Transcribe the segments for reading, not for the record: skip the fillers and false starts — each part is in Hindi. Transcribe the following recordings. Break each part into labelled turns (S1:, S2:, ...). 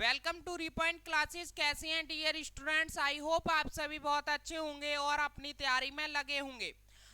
S1: Welcome to रिपॉइंट classes. कैसे हैं डियर स्टूडेंट्स? आई होप आप सभी बहुत अच्छे होंगे और अपनी तैयारी में लगे होंगे।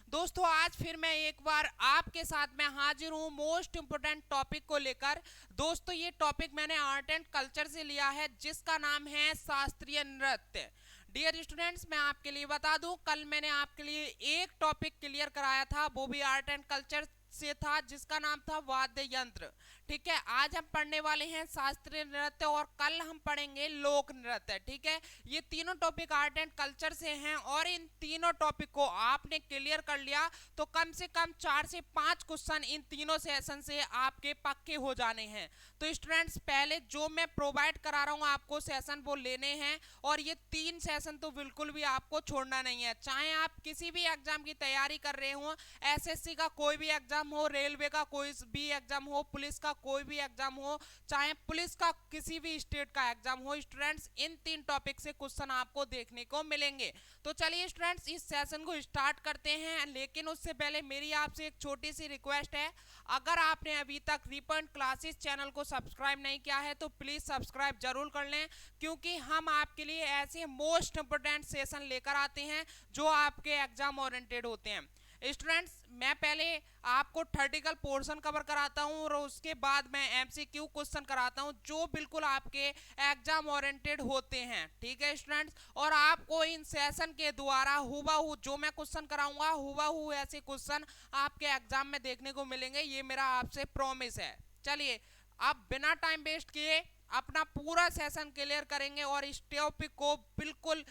S1: दोस्तों आज फिर मैं एक बार आपके साथ में हाजिर हूँ मोस्ट इम्पोर्टेंट टॉपिक को लेकर। दोस्तों ये टॉपिक मैंने आर्ट एंड कल्चर से लिया है जिसका नाम है शास्त्रीय नृत्य। डियर स्टूडेंट्स मैं आपके लिए बता दूं, कल मैंने आपके लिए एक टॉपिक क्लियर कराया था, वो भी आर्ट एंड कल्चर से था, जिसका नाम था वाद्य यंत्र। ठीक है, आज हम पढ़ने वाले हैं शास्त्रीय नृत्य और कल हम पढ़ेंगे लोक नृत्य। ठीक है, ये तीनों टॉपिक आर्ट एंड कल्चर से हैं और इन तीनों टॉपिक को आपने क्लियर कर लिया तो कम से कम 4 से 5 क्वेश्चन इन तीनों सेशन से आपके पक्के हो जाने हैं। तो स्टूडेंट्स पहले जो मैं प्रोवाइड करा रहा हूँ आपको सेशन वो लेने हैं और ये 3 सेशन तो बिल्कुल भी आपको छोड़ना नहीं है। चाहे आप किसी भी एग्जाम की तैयारी कर रहे हो, एसएससी का कोई भी एग्जाम हो, रेलवे का कोई भी एग्जाम हो, पुलिस का कोई भी एग्जाम हो, चाहे पुलिस का किसी भी स्टेट का एग्जाम हो, स्टूडेंट्स इन 3 टॉपिक से क्वेश्चन आपको देखने को मिलेंगे। तो चलिए स्टूडेंट्स इस सेशन को स्टार्ट करते हैं, लेकिन उससे पहले मेरी आपसे एक छोटी सी रिक्वेस्ट है। अगर आपने अभी तक रिपॉइंट क्लासेस चैनल को सब्सक्राइब नहीं किया है तो प्लीज सब्सक्राइब जरूर कर लें, क्योंकि हम आपके लिए ऐसे मोस्ट इंपोर्टेंट सेशन लेकर आते हैं जो आपके एग्जाम ओरिएंटेड होते हैं। स्टूडेंट्स मैं पहले आपको थर्टिकल पोर्शन कवर कराता हूं और उसके बाद मैं एमसीक्यू क्वेश्चन कराता हूं जो बिल्कुल आपके एग्जाम ओरिएंटेड होते हैं। ठीक है स्टूडेंट्स, और आपको इन सेशन के द्वारा हुबहू जो मैं क्वेश्चन कराऊंगा हुबहू ऐसे क्वेश्चन आपके एग्जाम में देखने को मिलेंगे, ये मेरा आपसे प्रॉमिस है। चलिए अब बिना टाइम वेस्ट किए अपना पूरा सेशन क्लियर करेंगे और इस टॉपिक को बिल्कुल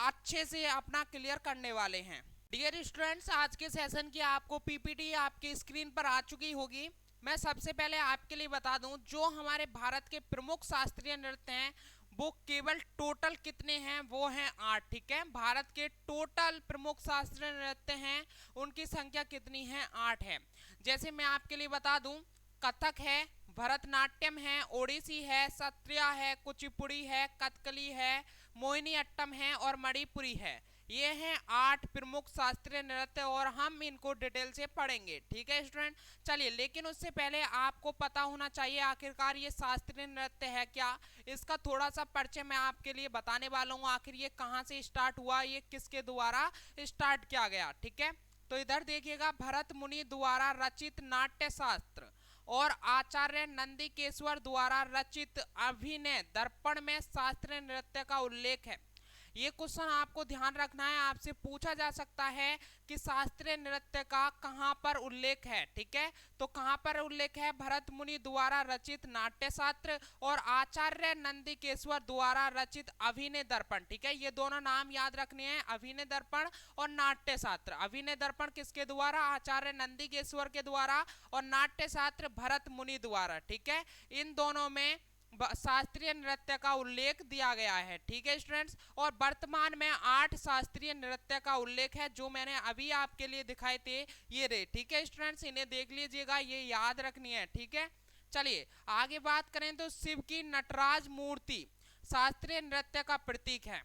S1: अच्छे से अपना क्लियर करने वाले हैं। डियर स्टूडेंट्स आज के सेशन की आपको पीपीटी आपकी स्क्रीन पर आ चुकी होगी। मैं सबसे पहले आपके लिए बता दूं जो हमारे भारत के प्रमुख शास्त्रीय नृत्य हैं वो केवल टोटल कितने हैं, वो हैं 8। ठीक है, भारत के टोटल प्रमुख शास्त्रीय नृत्य हैं उनकी संख्या कितनी है, 8 है। जैसे मैं आपके लिए बता दूं कथक है, भरतनाट्यम है, ओडिसी है, सत्रिया है, कुचिपुड़ी है, कथकली है, मोहिनी अट्टम है और मणिपुरी है। ये हैं 8 प्रमुख शास्त्रीय नृत्य और हम इनको डिटेल से पढ़ेंगे। ठीक है स्टूडेंट, चलिए लेकिन उससे पहले आपको पता होना चाहिए आखिरकार ये शास्त्रीय नृत्य है क्या। इसका थोड़ा सा परिचय मैं आपके लिए बताने वाला हूँ, आखिर ये कहाँ से स्टार्ट हुआ, ये किसके द्वारा स्टार्ट किया गया। ठीक है, तो इधर देखिएगा, भरत मुनि द्वारा रचित नाट्य शास्त्र और आचार्य नंदिकेश्वर द्वारा रचित अभिनय दर्पण में शास्त्रीय नृत्य का उल्लेख है। ये क्वेश्चन आपको ध्यान रखना है, आपसे पूछा जा सकता है कि शास्त्रीय नृत्य का कहां पर उल्लेख है। ठीक है, तो कहां पर उल्लेख है, भरत मुनि द्वारा रचित नाट्य शास्त्र और आचार्य नंदिकेश्वर द्वारा रचित अभिनय दर्पण। ठीक है, ये दोनों नाम याद रखने हैं, अभिनय दर्पण और नाट्य शास्त्र। अभिनय दर्पण किसके द्वारा, आचार्य नंदिकेश्वर के द्वारा, और नाट्य शास्त्र भरत मुनि द्वारा। ठीक है, इन दोनों में शास्त्रीय नृत्य का उल्लेख दिया गया है। ठीक है स्टूडेंट्स, और वर्तमान में 8 शास्त्रीय नृत्य का उल्लेख है जो मैंने अभी आपके लिए दिखाए थे, ये रहे। ठीक है स्टूडेंट्स, इन्हें देख लीजिएगा, ये याद रखनी है। ठीक है, चलिए आगे बात करें तो शिव की नटराज मूर्ति शास्त्रीय नृत्य का प्रतीक है।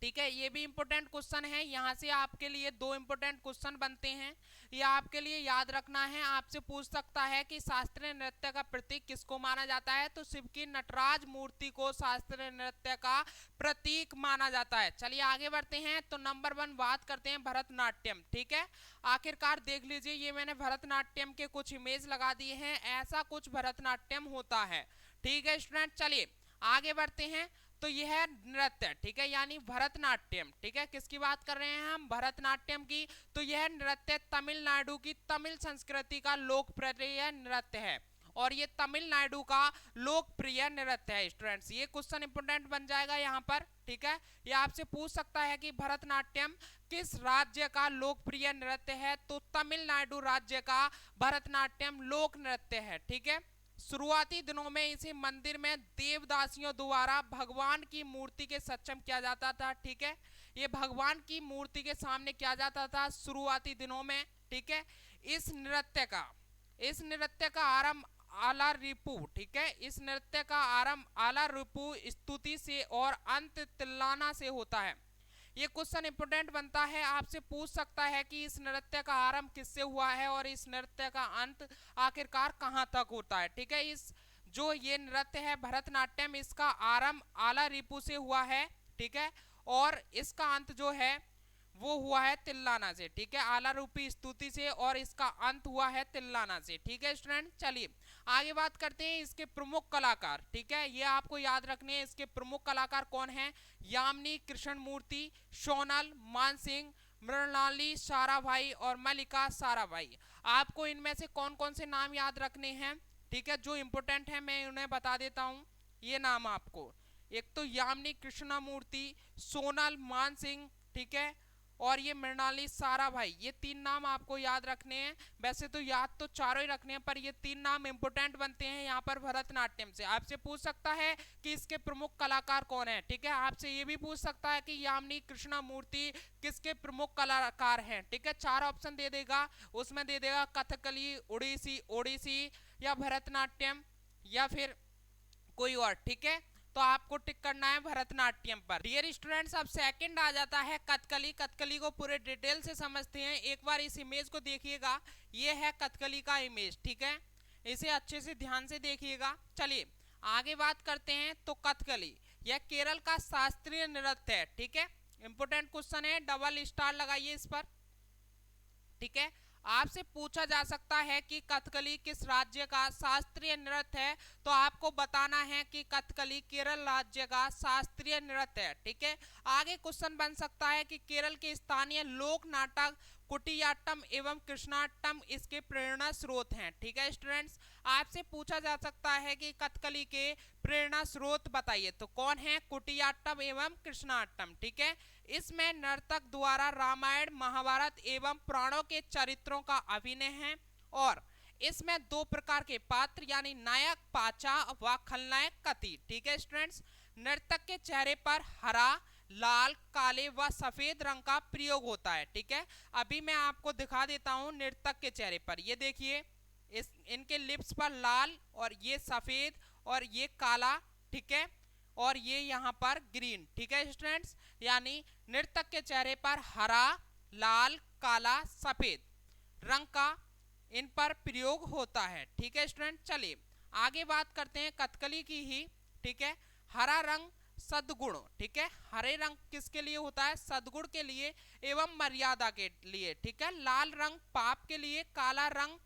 S1: ठीक है, ये भी इंपॉर्टेंट क्वेश्चन है, यहाँ से आपके लिए 2 इंपॉर्टेंट क्वेश्चन बनते हैं, ये आपके लिए याद रखना है। आपसे पूछ सकता है कि शास्त्रीय नृत्य का प्रतीक किसको माना जाता है, तो शिव की नटराज मूर्ति को शास्त्रीय नृत्य का प्रतीक माना जाता है। चलिए आगे बढ़ते हैं, तो नंबर 1 बात करते हैं भरतनाट्यम। ठीक है, आखिरकार देख लीजिए, ये मैंने भरतनाट्यम के कुछ इमेज लगा दिए हैं, ऐसा कुछ भरतनाट्यम होता है। ठीक है स्टूडेंट, चलिए आगे बढ़ते हैं, तो यह है नृत्य। ठीक है, यानी भरतनाट्यम। ठीक है, किसकी बात कर रहे हैं हम, भरतनाट्यम की। तो यह नृत्य तमिलनाडु की तमिल संस्कृति का लोकप्रिय नृत्य है और ये तमिलनाडु का लोकप्रिय नृत्य है। स्टूडेंट्स ये क्वेश्चन इंपोर्टेंट बन जाएगा यहाँ पर। ठीक है, ये आपसे पूछ सकता है कि भरतनाट्यम किस राज्य का लोकप्रिय नृत्य है, तो तमिलनाडु राज्य का भरतनाट्यम लोक नृत्य है। ठीक है, शुरुआती दिनों में इसे मंदिर में देवदासियों द्वारा भगवान की मूर्ति के सक्षम किया जाता था। ठीक है, ये भगवान की मूर्ति के सामने किया जाता था शुरुआती दिनों में। ठीक है, इस नृत्य का आरंभ आला रिपु। ठीक है, इस नृत्य का आरंभ आला रिपु स्तुति से और अंत तिल्लाना से होता है। ये क्वेश्चन इंपोर्टेंट बनता है, आपसे पूछ सकता है कि इस नृत्य का आरंभ किससे हुआ है और इस नृत्य का अंत आखिरकार कहां तक होता है। ठीक है, इस जो ये नृत्य है भरतनाट्यम, इसका आरंभ आला रिपु से हुआ है, ठीक है, और इसका अंत जो है वो हुआ है तिल्लाना से, ठीक है, आला रूपी स्तुति से, और इसका अंत हुआ है तिल्लाना से, ठीक है स्टूडेंट। चलिए आगे बात करते हैं इसके प्रमुख कलाकार, ठीक है, ये आपको याद रखने हैं इसके प्रमुख कलाकार कौन है। यामिनी कृष्णमूर्ति, सोनल मानसिंह, मृणाली साराभाई और मल्लिका साराभाई। आपको इनमें से कौन कौन से नाम याद रखने हैं, ठीक है, जो इंपोर्टेंट है मैं उन्हें बता देता हूं। ये नाम आपको, एक तो यामिनी कृष्णमूर्ति, सोनल मानसिंह, ठीक है, और ये मृणाली साराभाई, ये तीन नाम आपको याद रखने हैं। वैसे तो याद तो चारों ही रखने हैं, पर ये तीन नाम इंपोर्टेंट बनते हैं यहाँ पर भरतनाट्यम से। आपसे पूछ सकता है कि इसके प्रमुख कलाकार कौन है, ठीक है, आपसे ये भी पूछ सकता है कि यामिनी कृष्णमूर्ति किसके प्रमुख कलाकार हैं, ठीक है, चार ऑप्शन दे देगा, उसमें दे देगा कथकली, ओडिसी ओडिसी या भरतनाट्यम या फिर कोई और, ठीक है, तो आपको टिक करना है भरतनाट्यम पर। डियर स्टूडेंट्स, अब सेकंड आ जाता है कथकली। कथकली को पूरे डिटेल से समझते हैं, एक बार इस इमेज को देखिएगा, ये है कथकली का इमेज, ठीक है, इसे अच्छे से ध्यान से देखिएगा। चलिए आगे बात करते हैं। तो कथकली यह केरल का शास्त्रीय नृत्य है, ठीक है, इंपोर्टेंट क्वेश्चन है, डबल स्टार लगाइए इस पर, ठीक है। आपसे पूछा जा सकता है कि कथकली किस राज्य का शास्त्रीय नृत्य है, तो आपको बताना है कि कथकली केरल राज्य का शास्त्रीय नृत्य है, ठीक है। आगे क्वेश्चन बन सकता है कि केरल के स्थानीय लोक नाटक कुटियाट्टम एवं कृष्णाट्टम इसके प्रेरणा स्रोत हैं, ठीक है स्टूडेंट्स। आपसे पूछा जा सकता है कि कथकली के प्रेरणा स्रोत बताइए, तो कौन है, कुटियाट्टम एवं कृष्णाट्टम, ठीक है। इसमें नर्तक द्वारा रामायण महाभारत एवं पुराणों के चरित्रों का अभिनय है, और इसमें दो प्रकार के पात्र यानी नायक पाचा व खलनायक कति, ठीक है स्टूडेंट्स। नर्तक के चेहरे पर हरा, लाल, काले व सफेद रंग का प्रयोग होता है, ठीक है। अभी मैं आपको दिखा देता हूं नर्तक के चेहरे पर, ये देखिए, इस इनके लिप्स पर लाल और ये सफेद और ये काला, ठीक है, और ये यहाँ पर ग्रीन, ठीक है स्टूडेंट्स। यानी नर्तक के चेहरे पर हरा, लाल, काला, सफेद रंग का इन पर प्रयोग होता है, ठीक है स्टूडेंट। चलिए आगे बात करते हैं कथकली की ही, ठीक है। हरा रंग सद्गुण, ठीक है, हरे रंग किसके लिए होता है, सद्गुण के लिए एवं मर्यादा के लिए, ठीक है। लाल रंग पाप के लिए, काला रंग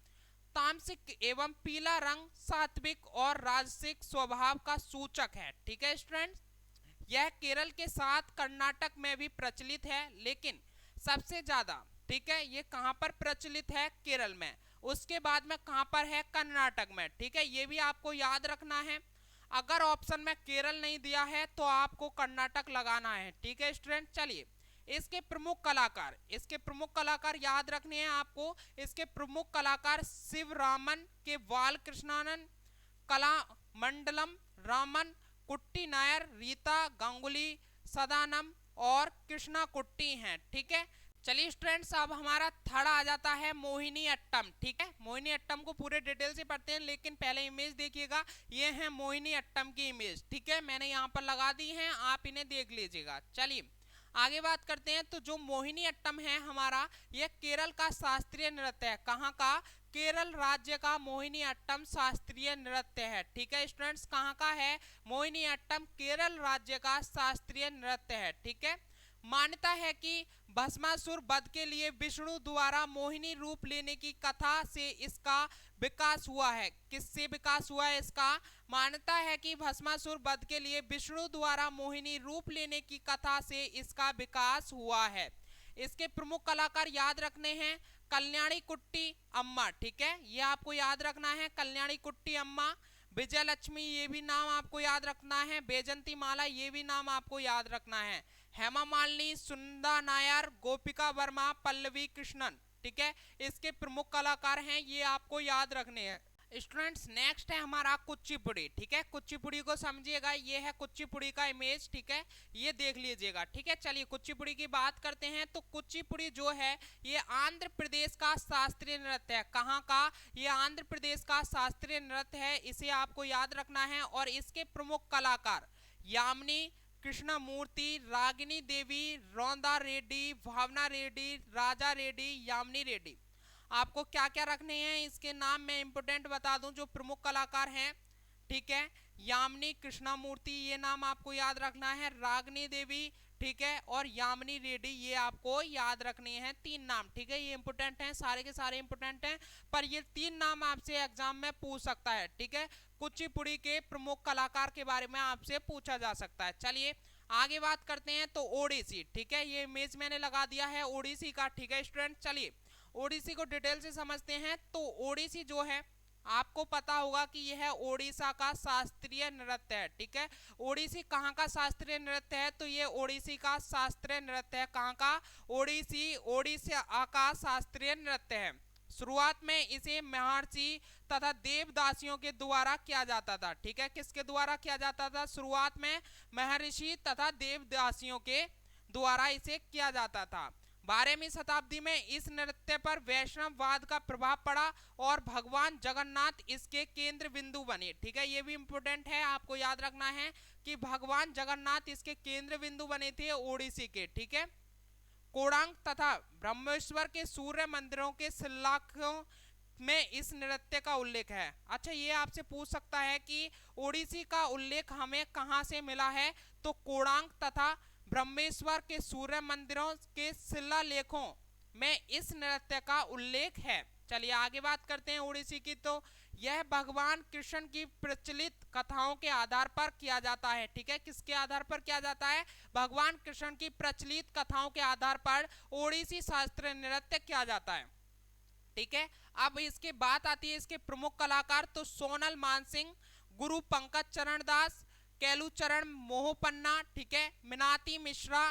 S1: तामसिक एवं पीला रंग सात्विक और राजसिक स्वभाव का सूचक है, ठीक है स्टूडेंट्स। यह केरल के साथ कर्नाटक में भी प्रचलित है, लेकिन सबसे ज्यादा, ठीक है, ये कहां पर प्रचलित है, केरल में, उसके बाद में कहां पर है, कर्नाटक में, ठीक है, ये भी आपको याद रखना है। अगर ऑप्शन में केरल नहीं दिया है तो आपको कर्नाटक लगाना है, ठीक है स्टूडेंट। चलिए इसके प्रमुख कलाकार, इसके प्रमुख कलाकार याद रखने हैं आपको। इसके प्रमुख कलाकार शिवरामन के बाल कृष्णानंद, कला मंडलम रामन, कुट्टी नायर, रीता गांगुली, सदानम और कृष्णा कुट्टी हैं, ठीक है। चलिए स्टूडेंट्स, अब हमारा थर्ड आ जाता है मोहिनी अट्टम, ठीक है। मोहिनी अट्टम को पूरे डिटेल से पढ़ते हैं, लेकिन पहले इमेज देखिएगा, ये है मोहिनी अट्टम की इमेज, ठीक है, मैंने यहाँ पर लगा दी है, आप इन्हें देख लीजिएगा। चलिए आगे बात करते हैं। तो जो मोहिनी अट्टम है हमारा, यह केरल का शास्त्रीय नृत्य है, कहाँ का, केरल राज्य का मोहिनी अट्टम शास्त्रीय नृत्य है, ठीक है स्टूडेंट्स। कहाँ का है, मोहिनी अट्टम केरल राज्य का शास्त्रीय नृत्य है, ठीक है। मान्यता है कि भस्मासुर वध के लिए विष्णु द्वारा मोहिनी रूप लेने की कथा से इसका विकास हुआ है। किससे विकास हुआ है इसका, मान्यता है कि भस्मासुर वध के लिए विष्णु द्वारा मोहिनी रूप लेने की कथा से इसका विकास हुआ है। इसके प्रमुख कलाकार याद रखने हैं, कल्याणी कुट्टी अम्मा, ठीक है, ये आपको याद रखना है, कल्याणी कुट्टी अम्मा। विजय लक्ष्मी, ये भी नाम आपको याद रखना है। बैजंती माला, ये भी नाम आपको याद रखना है। हेमा मालिनी, सुंदर नायर, गोपिका वर्मा, पल्लवी कृष्णन, ठीक है, इसके प्रमुख कलाकार हैं, ये आपको याद रखने हैं। स्टूडेंट्स नेक्स्ट है हमारा कुचिपुड़ी, ठीक है, कुचिपुड़ी को समझिएगा, ये है कुचिपुड़ी का इमेज, ठीक है, ये देख लीजिएगा, ठीक है। चलिए कुचिपुड़ी की बात करते हैं। तो कुचिपुड़ी जो है ये आंध्र प्रदेश का शास्त्रीय नृत्य है, कहाँ का, ये आंध्र प्रदेश का शास्त्रीय नृत्य है, इसे आपको याद रखना है। और इसके प्रमुख कलाकार यामिनी कृष्णमूर्ति, रागिनी देवी, रौंदा रेड्डी, भावना रेड्डी, राजा रेड्डी, यामिनी रेड्डी। आपको क्या क्या रखने हैं इसके नाम, मैं इंपोर्टेंट बता दूं जो प्रमुख कलाकार हैं, ठीक है, यामिनी कृष्णामूर्ति ये नाम आपको याद रखना है, रागिनी देवी, ठीक है, और यामिनी रेड्डी ये आपको याद रखने हैं, 3 नाम, ठीक है। ये इंपोर्टेंट हैं, सारे के सारे इंपोर्टेंट हैं, पर ये 3 नाम आपसे एग्जाम में पूछ सकता है, ठीक है। कुचिपुड़ी के प्रमुख कलाकार के बारे में आपसे पूछा जा सकता है। चलिए आगे बात करते हैं। तो ओडिसी, ठीक है, ये इमेज मैंने लगा दिया है ओडिसी का, ठीक है स्टूडेंट। चलिए ओडिसी को डिटेल से समझते हैं। तो ओडिसी जो है आपको पता होगा कि यह ओडिशा का शास्त्रीय नृत्य है, ठीक है। ओडिसी कहाँ का शास्त्रीय नृत्य है? तो ये ओडिसी का शास्त्रीय नृत्य है। कहाँ का? ओडिशा का शास्त्रीय नृत्य है। शुरुआत में इसे महर्षि तथा देवदासियों के द्वारा किया जाता था, ठीक है। किसके द्वारा किया जाता था? शुरुआत में महर्षि तथा देवदासियों के द्वारा इसे किया जाता था। 12वीं शताब्दी में इस नृत्य पर वैष्णववाद का प्रभाव पड़ा और भगवान जगन्नाथ इसके केंद्र बिंदु बने, ठीक है। ये भी इंपोर्टेंट है, आपको याद रखना है कि भगवान जगन्नाथ इसके केंद्र बिंदु बने थे ओडिसी के, ठीक है। कोणार्क तथा ब्रह्मेश्वर के सूर्य मंदिरों के शिलालेखों में इस नृत्य का उल्लेख है। अच्छा, ये आपसे पूछ सकता है कि ओडिसी का उल्लेख हमें कहां से मिला है? तो कोणार्क तथा ब्रह्मेश्वर के सूर्य मंदिरों के शिलालेखों में इस नृत्य का उल्लेख है। चलिए आगे बात करते हैं ओडिसी की। तो यह भगवान कृष्ण की प्रचलित कथाओं के आधार पर किया जाता है, ठीक है। किसके आधार पर किया जाता है? भगवान कृष्ण की प्रचलित कथाओं के आधार पर ओडिसी शास्त्रीय नृत्य किया जाता है, ठीक है। अब इसके बात आती है इसके प्रमुख कलाकार। तो सोनल मानसिंह, गुरु पंकज चरण दास, केलुचरण मोहपन्ना, ठीक है, मीनाती मिश्रा,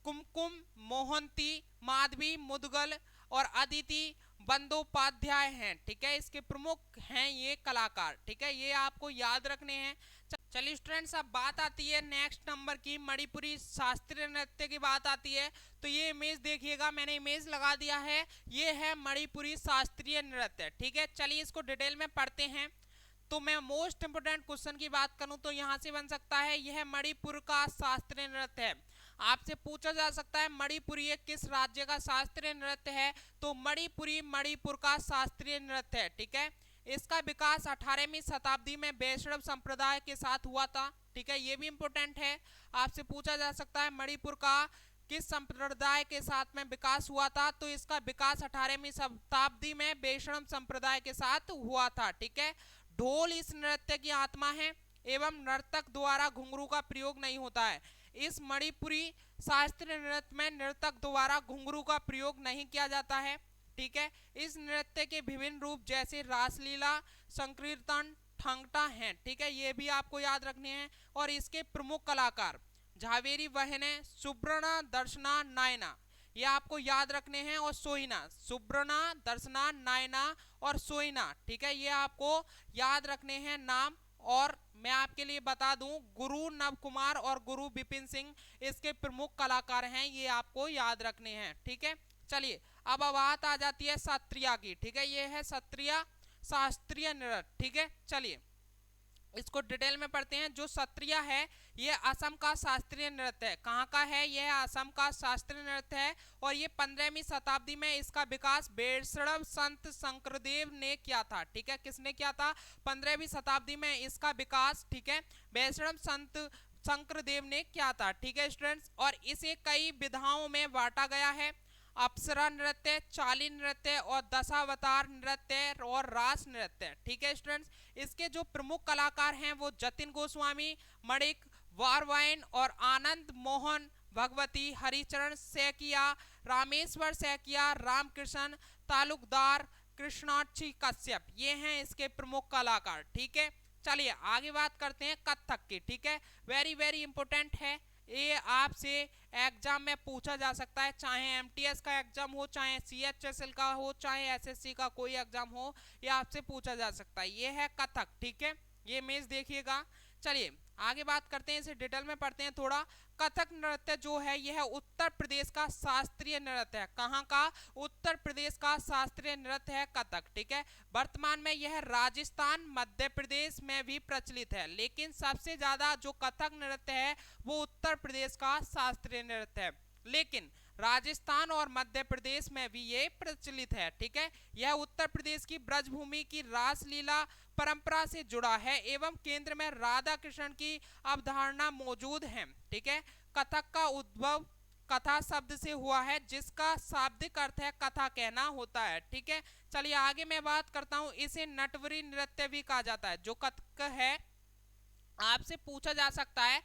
S1: कुमकुम मोहंती, माधवी मुदगल और अदिति बंदोपाध्याय हैं, ठीक है। इसके प्रमुख हैं ये कलाकार, ठीक है, ये आपको याद रखने हैं। चलिए स्टूडेंट्स, अब बात आती है नेक्स्ट नंबर की, मणिपुरी शास्त्रीय नृत्य की बात आती है। तो ये इमेज देखिएगा, मैंने इमेज लगा दिया है, ये है मणिपुरी शास्त्रीय नृत्य, ठीक है। चलिए इसको डिटेल में पढ़ते हैं। तो मैं मोस्ट इंपोर्टेंट क्वेश्चन की बात करूं तो यहां से बन सकता है यह मणिपुर का शास्त्रीय नृत्य है। आपसे पूछा जा सकता है मणिपुरी किस राज्य का शास्त्रीय नृत्य है? तो मणिपुरी मणिपुर का शास्त्रीय नृत्य है, ठीक है। इसका विकास 18वीं शताब्दी में वैष्णव संप्रदाय के साथ हुआ था, ठीक है। ये भी इंपोर्टेंट है, आपसे पूछा जा सकता है मणिपुर का किस संप्रदाय के साथ में विकास हुआ था? तो इसका विकास 18वीं शताब्दी में वैष्णव संप्रदाय के साथ हुआ था, ठीक है। ढोल इस नृत्य की आत्मा है एवं नर्तक द्वारा घुंघरू का प्रयोग नहीं होता है। इस मणिपुरी शास्त्रीय नृत्य में नर्तक द्वारा घुंघरू का प्रयोग नहीं किया जाता है, ठीक है। इस नृत्य के विभिन्न रूप जैसे रासलीला, संकीर्तन, ठंगटा हैं, ठीक है, ये भी आपको याद रखने हैं। और इसके प्रमुख कलाकार झावेरी बहनें, सुब्रणा, दर्शना, नायना, ये आपको याद रखने हैं। और सोइना, सुब्रणा, दर्शना, नायना और सोइना, ठीक है, ये आपको याद रखने हैं नाम। और मैं आपके लिए बता दूं, गुरु नव कुमार और गुरु विपिन सिंह इसके प्रमुख कलाकार हैं, ये आपको याद रखने हैं, ठीक है। चलिए अब बात आ जाती है सत्रिया की, ठीक है, ये है सत्रिया शास्त्रीय नृत्य, ठीक है। चलिए इसको डिटेल में पढ़ते हैं। जो सत्रिया है ये असम का शास्त्रीय नृत्य है। कहाँ का है? यह असम का शास्त्रीय नृत्य है और ये 15वीं शताब्दी में इसका विकास वैष्णव संत शंकरदेव ने किया था, ठीक है। किसने किया था? 15वीं शताब्दी में इसका विकास, ठीक है, वैष्णव संत शंकरदेव ने किया था, ठीक है स्टूडेंट्स। और इसे कई विधाओं में बांटा गया है, अप्सरा नृत्य, चाली नृत्य और दशावतार नृत्य और रास नृत्य, ठीक है स्टूडेंट्स। इसके जो प्रमुख कलाकार हैं वो जतिन गोस्वामी, मणिक वारवाइन और आनंद मोहन भगवती, हरिचरण सैकिया, रामेश्वर सैकिया, रामकृष्ण तालुकदार, कृष्णाक्षी कश्यप, ये हैं इसके प्रमुख कलाकार, ठीक है। चलिए आगे बात करते हैं कथक की, ठीक है, वेरी वेरी इंपोर्टेंट है, ये आपसे एग्जाम में पूछा जा सकता है, चाहे एमटीएस का एग्जाम हो, चाहे सीएचएसएल का हो, चाहे एसएससी का कोई एग्जाम हो, ये आपसे पूछा जा सकता है। ये है कथक, ठीक है, ये इमेज देखिएगा। चलिए आगे बात करते हैं, इसे डिटेल में पढ़ते हैं थोड़ा। कथक नृत्य जो है यह उत्तर प्रदेश का शास्त्रीय नृत्य है। कहाँ का? उत्तर प्रदेश का शास्त्रीय नृत्य है कथक, ठीक है। वर्तमान में यह राजस्थान, मध्य प्रदेश में भी प्रचलित है, लेकिन सबसे ज्यादा जो कथक नृत्य है वो उत्तर प्रदेश का शास्त्रीय नृत्य है। लेकिन राजस्थान और मध्य प्रदेश में भी ये प्रचलित है। ठीक है, यह उत्तर प्रदेश की ब्रजभूमि की रासलीला परंपरा से जुड़ा है एवं केंद्र में राधा कृष्ण की अवधारणा मौजूद है। ठीक है, कथक का उद्भव कथा शब्द से हुआ है, जिसका शाब्दिक अर्थ है कथा कहना होता है। ठीक है, चलिए आगे मैं बात करता हूं। इसे नटवरी नृत्य भी कहा जाता है। जो कथक है, आपसे पूछा जा सकता है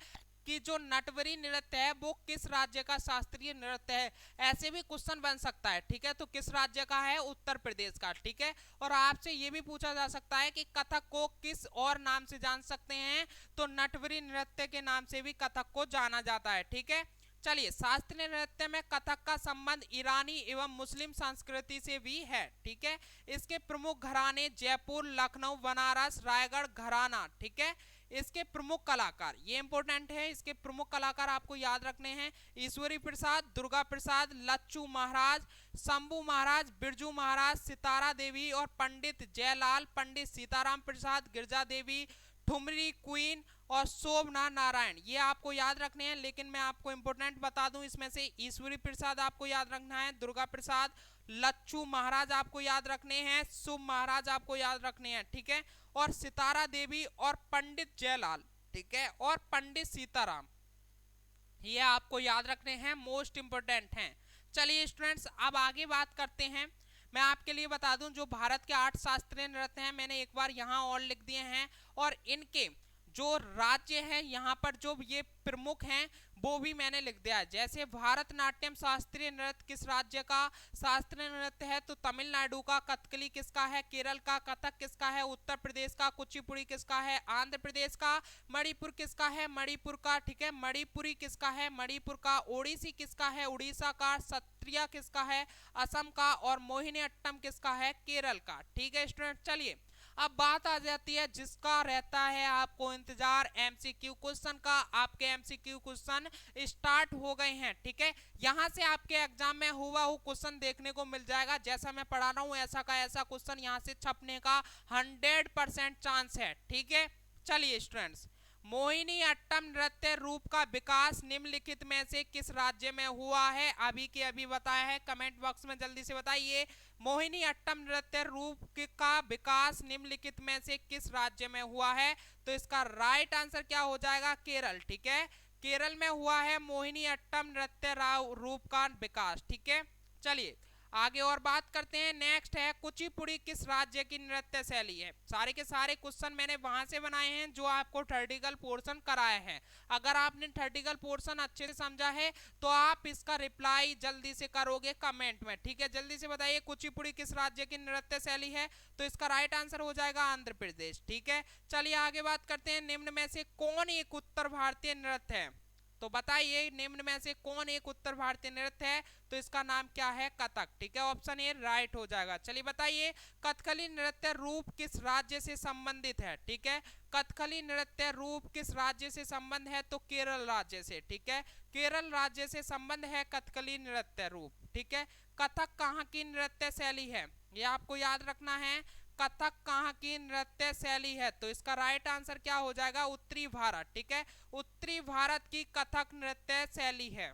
S1: कि जो नटवरी नृत्य है वो किस राज्य का शास्त्रीय नृत्य है, ऐसे भी क्वेश्चन बन सकता है। ठीक है, तो किस राज्य का है? उत्तर प्रदेश का। ठीक है, और आपसे ये भी पूछा जा सकता है कि कथक को किस और नाम से जान सकते हैं, तो नटवरी नृत्य के नाम से भी कथक को जाना जाता है। ठीक है, चलिए, शास्त्रीय नृत्य में कथक का संबंध ईरानी एवं मुस्लिम संस्कृति से भी है। ठीक है, इसके प्रमुख घराने जयपुर, लखनऊ, बनारस, रायगढ़ घराना। ठीक है, इसके प्रमुख कलाकार, ये इंपॉर्टेंट है, इसके प्रमुख कलाकार आपको याद रखने हैं। ईश्वरी प्रसाद, दुर्गा प्रसाद, लच्चू महाराज, शंभू महाराज, बिरजू महाराज, सितारा देवी और पंडित जयलाल, पंडित सीताराम प्रसाद, गिरजा देवी, ठुमरी क्वीन और शोभना नारायण, ये आपको याद रखने हैं। लेकिन मैं आपको इंपॉर्टेंट बता दूं, इसमें से ईश्वरी प्रसाद आपको याद रखना है, दुर्गा प्रसाद, लच्चू महाराज आपको याद रखने हैं, शुभ महाराज आपको याद रखने हैं। ठीक है, और सितारा देवी और पंडित जयलाल, ठीक है, और पंडित सीताराम, ये आपको याद रखने हैं, मोस्ट इंपोर्टेंट हैं। चलिए स्टूडेंट्स, अब आगे बात करते हैं। मैं आपके लिए बता दूं, जो भारत के 8 शास्त्रीय नृत्य हैं, मैंने एक बार यहाँ और लिख दिए हैं, और इनके जो राज्य है यहाँ पर जो ये प्रमुख हैं वो भी मैंने लिख दिया है। जैसे भारतनाट्यम शास्त्रीय नृत्य किस राज्य का शास्त्रीय नृत्य है, तो तमिलनाडु का। कथकली किसका है? केरल का। कथक किसका है? उत्तर प्रदेश का। कुचिपुड़ी किसका है? आंध्र प्रदेश का। मणिपुर किसका है? मणिपुर का। ठीक है, मणिपुरी किसका है? मणिपुर का। ओडिसी किसका है? उड़ीसा का। सत्रिया किसका है? असम का। और मोहिनी अट्टम किसका है? केरल का। ठीक है स्टूडेंट, चलिए अब बात आ जाती है जिसका रहता है आपको इंतजार, एमसीक्यू क्वेश्चन का। आपके एमसीक्यू क्वेश्चन स्टार्ट हो गए हैं। ठीक है, यहां से आपके एग्जाम में हुबहू क्वेश्चन देखने को मिल जाएगा। जैसा मैं पढ़ा रहा हूं ऐसा का ऐसा क्वेश्चन यहां से छपने का 100% चांस है। ठीक है, चलिए स्टूडेंट्स, मोहिनी अट्टम नृत्य रूप का विकास निम्नलिखित में से किस राज्य में हुआ है? अभी के अभी बताया है, कमेंट बॉक्स में जल्दी से बताइए। मोहिनी अट्टम नृत्य रूप का विकास निम्नलिखित में से किस राज्य में हुआ है? तो इसका राइट आंसर क्या हो जाएगा? केरल। ठीक है, केरल में हुआ है मोहिनी अट्टम नृत्य रूप का विकास। ठीक है, चलिए आगे और बात करते हैं। नेक्स्ट है कुचिपुड़ी किस राज्य की नृत्य शैली है? सारे के सारे क्वेश्चन मैंने वहां से बनाए हैं जो आपको थर्टिकल पोर्शन कराया है। अगर आपने थर्टिकल पोर्शन अच्छे से समझा है तो आप इसका रिप्लाई जल्दी से करोगे कमेंट में। ठीक है, जल्दी से बताइए कुचिपुड़ी किस राज्य की नृत्य शैली है? तो इसका राइट आंसर हो जाएगा आंध्र प्रदेश। ठीक है, चलिए आगे बात करते हैं। निम्न में से कौन एक उत्तर भारतीय नृत्य है? तो बताइए निम्न में से कौन एक उत्तर भारतीय नृत्य है? तो इसका नाम क्या है? कथक। ठीक है, ऑप्शन ए राइट हो जाएगा। चलिए बताइए कथकली नृत्य रूप किस राज्य से संबंधित है? ठीक है, कथकली नृत्य रूप किस राज्य से संबंध है? तो केरल राज्य से। ठीक है, केरल राज्य से संबंध है कथकली नृत्य रूप। ठीक है, कथक कहाँ की नृत्य शैली है? ये आपको याद रखना है, कथक कहाँ की नृत्य शैली है? तो इसका राइट आंसर क्या हो जाएगा? उत्तरी भारत। ठीक है, उत्तरी भारत की कथक नृत्य शैली है।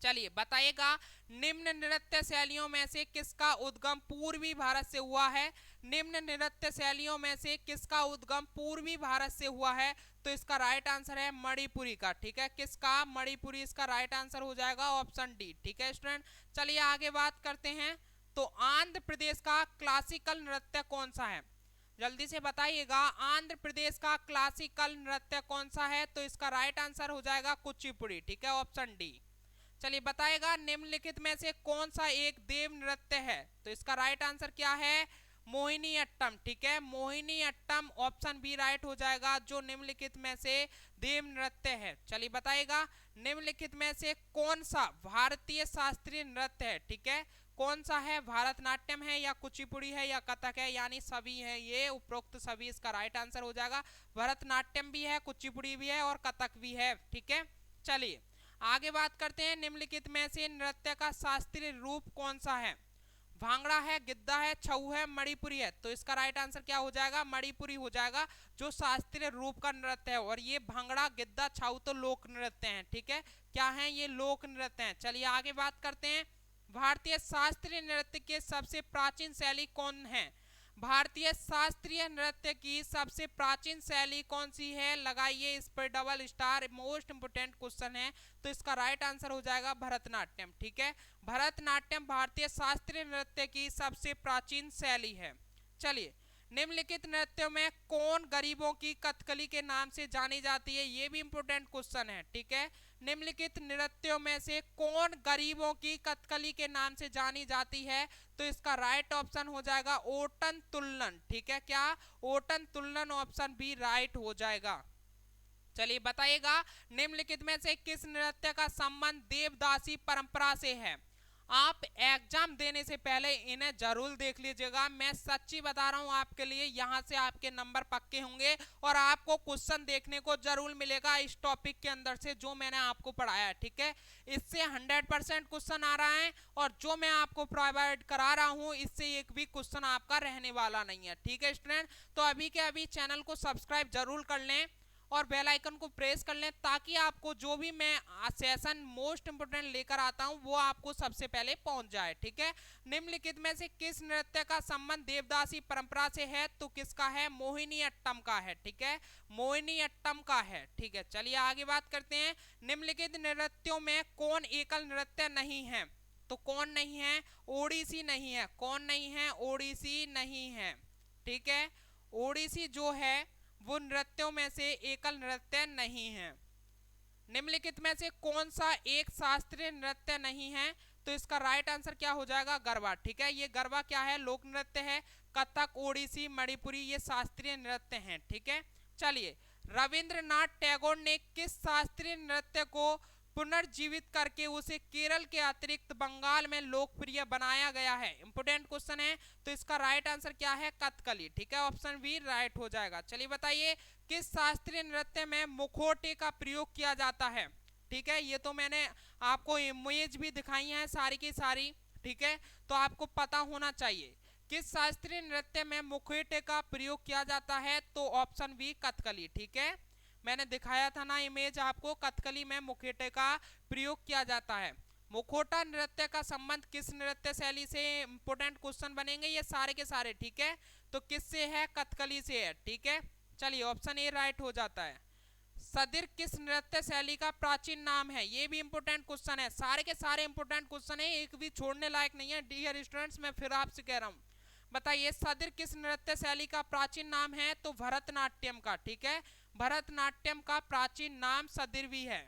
S1: चलिए बताइएगा निम्न नृत्य शैलियों में से किसका उद्गम पूर्वी भारत से हुआ है? निम्न नृत्य शैलियों में से किसका उद्गम पूर्वी भारत से हुआ है? तो इसका राइट आंसर है मणिपुरी का। ठीक है, किसका? मणिपुरी इसका राइट आंसर हो जाएगा, ऑप्शन डी। ठीक है स्टूडेंट, चलिए आगे बात करते हैं। तो आंध्र प्रदेश का क्लासिकल नृत्य कौन सा है? जल्दी से बताइएगा, आंध्र प्रदेश का क्लासिकल नृत्य कौन सा है? तो इसका राइट आंसर हो जाएगा कुचिपुड़ी। ठीक है, ऑप्शन डी। चलिए बताएगा निम्नलिखित में से कौन सा एक देव नृत्य है? तो इसका राइट आंसर क्या है? मोहिनी अट्टम। ठीक है, Mohini Attam option B right हो जाएगा, जो निम्नलिखित में से देव नृत्य है। चलिए बताइएगा निम्नलिखित में से कौन सा भारतीय शास्त्रीय नृत्य है? ठीक है, कौन सा है? भारतनाट्यम है या कुचिपुड़ी है या कथक है? यानी सभी है, ये उपरोक्त सभी इसका राइट आंसर हो जाएगा। भरतनाट्यम भी है, कुचिपुड़ी भी है और कथक भी है। ठीक है, चलिए आगे बात करते हैं। निम्नलिखित में से नृत्य का शास्त्रीय रूप कौन सा है? भांगड़ा है, गिद्दा है, छऊ है, मणिपुरी है। तो इसका राइट आंसर क्या हो जाएगा? मणिपुरी हो जाएगा, जो शास्त्रीय रूप का नृत्य है। और ये भांगड़ा, गिद्दा, छऊ तो लोक नृत्य हैं। ठीक है, क्या है ये? लोक नृत्य हैं। चलिए आगे बात करते हैं। भारतीय शास्त्रीय नृत्य के सबसे प्राचीन शैली कौन है? भारतीय शास्त्रीय नृत्य की सबसे प्राचीन शैली कौन सी है? लगाइए इस पर double star, most important question है। तो इसका राइट आंसर हो जाएगा भरतनाट्यम। ठीक है, भरतनाट्यम भारतीय शास्त्रीय नृत्य की सबसे प्राचीन शैली है। चलिए, निम्नलिखित नृत्यों में कौन गरीबों की कथकली के नाम से जानी जाती है? ये भी इंपोर्टेंट क्वेश्चन है। ठीक है, निम्नलिखित नृत्यों में से कौन गरीबों की कथकली के नाम से जानी जाती है? तो इसका राइट ऑप्शन हो जाएगा ओटन तुल्लन। ठीक है, क्या? ओटन तुल्लन, ऑप्शन बी राइट हो जाएगा। चलिए बताइएगा, निम्नलिखित में से किस नृत्य का संबंध देवदासी परंपरा से है? आप एग्जाम देने से पहले इन्हें जरूर देख लीजिएगा। मैं सच्ची बता रहा हूं आपके लिए, यहां से आपके नंबर पक्के होंगे और आपको क्वेश्चन देखने को जरूर मिलेगा इस टॉपिक के अंदर से जो मैंने आपको पढ़ाया है। ठीक है, इससे 100% क्वेश्चन आ रहा है और जो मैं आपको प्रोवाइड करा रहा हूं इससे एक भी क्वेश्चन आपका रहने वाला नहीं है। ठीक है स्टूडेंट, तो अभी के अभी चैनल को सब्सक्राइब जरूर कर लें और बेल आइकन को प्रेस कर लें, ताकि आपको जो भी मैं सेशन मोस्ट इंपोर्टेंट लेकर आता हूं वो आपको सबसे पहले पहुंच जाए। ठीक है, निम्नलिखित में से किस नृत्य का संबंध देवदासी परंपरा से है? तो किसका है? मोहिनी अट्टम का है। ठीक है, मोहिनी अट्टम का है। ठीक है, चलिए आगे बात करते हैं। निम्नलिखित नृत्यों में कौन एकल नृत्य नहीं है? तो कौन नहीं है? ओडिसी नहीं है। कौन नहीं है? ओडिसी नहीं है। ठीक है, ओडिसी जो है वो नृत्यों में से एकल नृत्य नहीं है। निम्नलिखित में से कौन सा एक शास्त्रीय नृत्य नहीं है? तो इसका राइट आंसर क्या हो जाएगा? गरबा। ठीक है, ये गरबा क्या है? लोक नृत्य है। कथक, ओडिसी, मणिपुरी ये शास्त्रीय नृत्य हैं। ठीक है, चलिए, रविंद्रनाथ टैगोर ने किस शास्त्रीय नृत्य को पुनर्जीवित करके उसे केरल के अतिरिक्त बंगाल में लोकप्रिय बनाया गया है? इंपोर्टेंट क्वेश्चन है। तो इसका राइट आंसर क्या है? कथकली। ठीक है, ऑप्शन बी राइट हो जाएगा। चलिए बताइए, किस शास्त्रीय नृत्य में मुखौटे का प्रयोग किया जाता है? ठीक है, ये तो मैंने आपको इमेज भी दिखाई है सारी की सारी। ठीक है, तो आपको पता होना चाहिए किस शास्त्रीय नृत्य में मुखौटे का प्रयोग किया जाता है। तो ऑप्शन बी कथकली। ठीक है, मैंने दिखाया था ना इमेज आपको, कथकली में मुखौटे का प्रयोग किया जाता है। मुखौटा नृत्य का संबंध किस नृत्य शैली से? इंपोर्टेंट क्वेश्चन बनेंगे ये सारे के सारे। ठीक है, तो किससे है? कथकली से है। ठीक है, चलिए ऑप्शन ए राइट हो जाता है। सदिर किस नृत्य शैली का प्राचीन नाम है? ये भी इंपोर्टेंट क्वेश्चन है, सारे के सारे इंपोर्टेंट क्वेश्चन है, एक भी छोड़ने लायक नहीं है। डियर स्टूडेंट्स, मैं फिर आपसे कह रहा हूँ, बताइए सदिर किस नृत्य शैली का प्राचीन नाम है? तो भरतनाट्यम का। ठीक है, भरतनाट्यम का प्राचीन नाम सदिर भी है।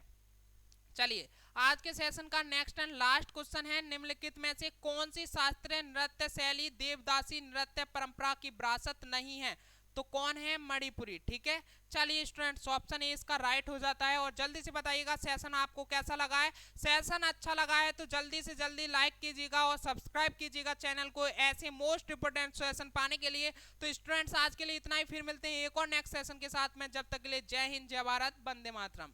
S1: चलिए, आज के सेशन का नेक्स्ट एंड लास्ट क्वेश्चन है, निम्नलिखित में से कौन सी शास्त्रीय नृत्य शैली देवदासी नृत्य परंपरा की विरासत नहीं है? तो कौन है? मणिपुरी। ठीक है, चलिए स्टूडेंट्स, ऑप्शन ए इसका राइट हो जाता है। और जल्दी से बताइएगा सेशन आपको कैसा लगा है। सेशन अच्छा लगा है तो जल्दी से जल्दी लाइक कीजिएगा और सब्सक्राइब कीजिएगा चैनल को ऐसे मोस्ट इंपोर्टेंट सेशन पाने के लिए। तो स्टूडेंट्स, आज के लिए इतना ही, फिर मिलते हैं एक और नेक्स्ट सेशन के साथ में। जब तक के लिए जय हिंद, जय भारत, वंदे मातरम।